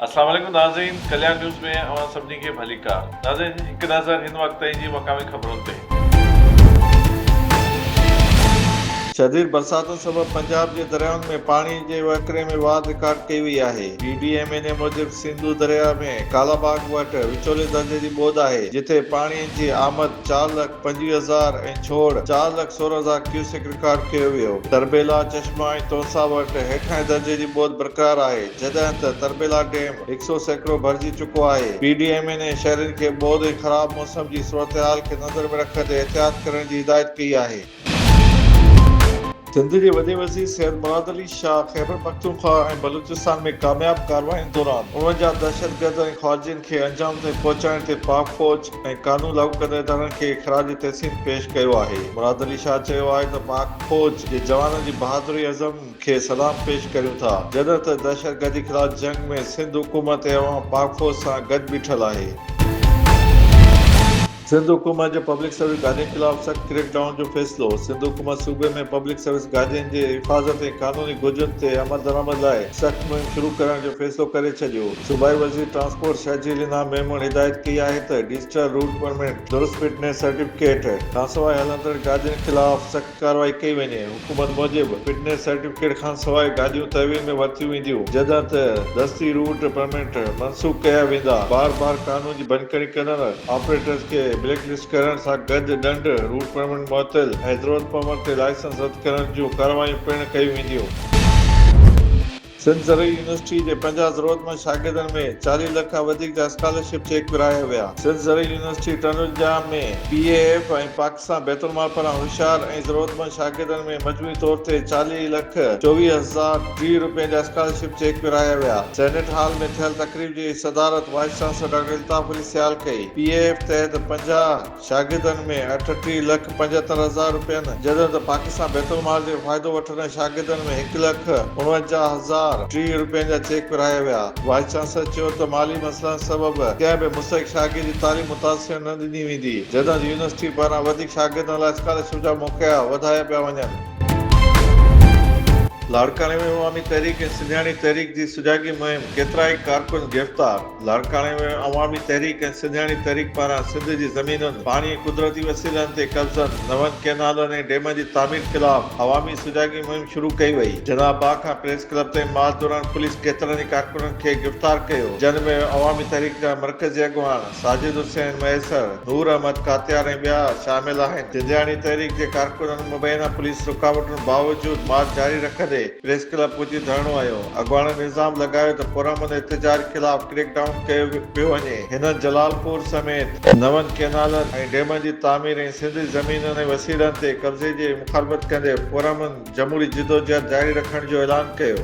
अस्सलाम वालेकुम नाज़रीन, कल्याण न्यूज़ में अवां सभिनी खे भली कार। नाज़रीन, हिकु नज़र हिन वक़्त जी मक़ामी ख़बरुनि ते। शदीद बरसातुनि सबबि पंजाब जे दरियाउनि में पाणी जे वहिकिरे में वाध रिकॉर्ड कई वई आहे। PDMA मूजिबि सिंधु दरिया में कालाबाग वटि विचोले दर्जे जी ॿोॾि आहे, जिथे पाणीअ जी आमद 4,25,000 ऐं छोड़ 4,16,000 क्यूसेक रिकॉर्ड कयो वियो। तरबेला, चश्मा ऐं तौसा वटि हेठाएं दर्जे जी ॿोॾि बरक़रार आहे, जॾहिं त तरबेला डैम 100 सैकड़ो भरिजी चुको आहे। PDMA शहरनि खे ॿोॾि ऐं ख़राब मौसम जी सूरतहाल खे नज़र में रखंदे एहतियात करण जी हिदायत कई आहे। सिंध जे वॾे वज़ीर सैयद मुराद अली शाह ख़ैबर पख्तूनख्वा ऐं बलूचिस्तान में कामयाब कार्रवाइयुनि दौरान 49 दहशतगर्द ऐं ख़ारिजियुनि खे अंजाम ताईं पहुचाइण ते पाक फ़ौज ऐं कानून लागू कंदड़ इदारनि खे ख़राज तहसीन पेश कयो आहे। मुराद अली शाह चयो आहे त पाक फ़ौज जे जवाननि जी बहादुरी अज़म खे सलाम पेश करियूं था, जॾहिं त दहशतगर्दी ख़िलाफ़ जंग में सिंध हुकूमत ऐं अवाम पाक फ़ौज सां गॾु बीठल आहे। सिंध हुकूमत जो पब्लिक सर्विस गार्डियन खिलाफ़ सख़्त क्रैकडाउन जो फ़ैसिलो। सिंध हुकूमत सूबे में पब्लिक सर्विस गार्डियन जे हिफ़ाज़त ऐं क़ानूनी घुरिजुनि ते अमल दरामद लाइ सख़्त मुहिम शुरू करण जो फ़ैसिलो करे छॾियो। सूबाई वज़ीर ट्रांसपोर्ट शहजील इनाम मेमून हिदायत कई आहे त डिजिटल रूट परमिट, दुरुस्त फिटनेस सर्टिफिकेट खां सवाइ हलंदड़ गाॾियुनि खिलाफ़ सख़्त कार्रवाई कई वञे। हुकूमत मूजिबि फिटनेस सर्टिफिकेट खां सवाइ गाॾियूं तहवील में वरितियूं वेंदियूं, जॾहिं त दस्ती रूट परमिट मनसूख़ कया वेंदा। बार बार कानून जी भञकड़ी कंदड़ ऑपरेटर्स खे ब्लैक लिस्ट करण सां गॾु ॾंड, रूट परमिट मुअत्तल ऐं ज़रूरत पवण ते लाइसेंस रद्द करण जूं कार्रवायूं पिणु कयूं वेंदियूं। सिंध ज़रूरी यूनिवर्सिटी जे 50 ज़रूरतमंद शागिर्दनि में 40 लख खां वधीक जा स्कॉलरशिप चेक विरहाया विया। सिंध ज़रूरी यूनिवर्सिटी तनुजा में PAF ऐं पाकिस्तान बैतुल माल पारां होशियार ऐं ज़रूरतमंद शागिर्दनि में मजमूई तौर ते 40,24,003 रुपए जा स्कॉलरशिप चेक विरहाया विया। सेनेट हॉल में थियल तक़रीब जी सदारत वाइस चांसलर डॉक्टर इल्ताफ़ अली सियाल कई। PAF तहत 50 शागिर्दनि में 38,75,000 रुपयनि, जॾहिं त पाकिस्तान बैतुल माल जो फ़ाइदो वठंदड़ शागिर्दनि में 1,49,003 रुपए जा चेक विरहाया विया। वाइस चांसलर चयो त माली मसइलनि सबबि कंहिं बि मुस्तहिक़ शागिर्द जी तालीम मुतासिर न ॾिनी वेंदी, जॾहिं त यूनिवर्सिटी पारां वधीक शागिर्दनि लाइ स्कॉलरशिप जा मौक़ा वधाया पिया वञनि। लाड़काने में अवामी तहरीक ऐं सिंधियाणी तहरीक जी सुजागी मुहिम, केतिरा ई कारकुन गिरफ़्तार। लाड़काने में अवामी तहरीक ऐं सिंधियाणी तहरीक पारां सिंध जी ज़मीनुनि, पाणी ऐं कुदरती वसीलनि ते कब्ज़नि, नवनि कैनालनि ऐं डैम जी तामीर ख़िलाफ़ अवामी सुजागी मुहिम शुरू कई वई। जनाब बाग खां प्रेस क्लब ताईं मार्च दौरान पुलिस केतिरनि ई कारकुननि खे गिरफ़्तार कयो, जिन में अवामी तहरीक जा मरकज़ी अॻुवान साजिद हुसैन मैसर, नूर अहमद कातियार ऐं ॿिया शामिल आहिनि। सिंधियाणी तहरीक जे कारकुननि मुबैना पुलिस रुकावटुनि बावजूदि मार्च जारी रखंदे प्रेस क्लब पहुची धरणो आयो। अॻवाननि इल्ज़ाम लॻायो त पुरअमन एहतजाज ख़िलाफ़ क्रैकडाउन कयो पियो वञे। हिन जलालपुर समेत नवनि कैनालनि ऐं डैम जी तामीर ऐं सिंध जी ज़मीनुनि ऐं वसीलनि ते कब्ज़े जे मुखालफ़त कंदे पुरअमन जमहूरी जिदोजहद जारी रखण जो ऐलान कयो।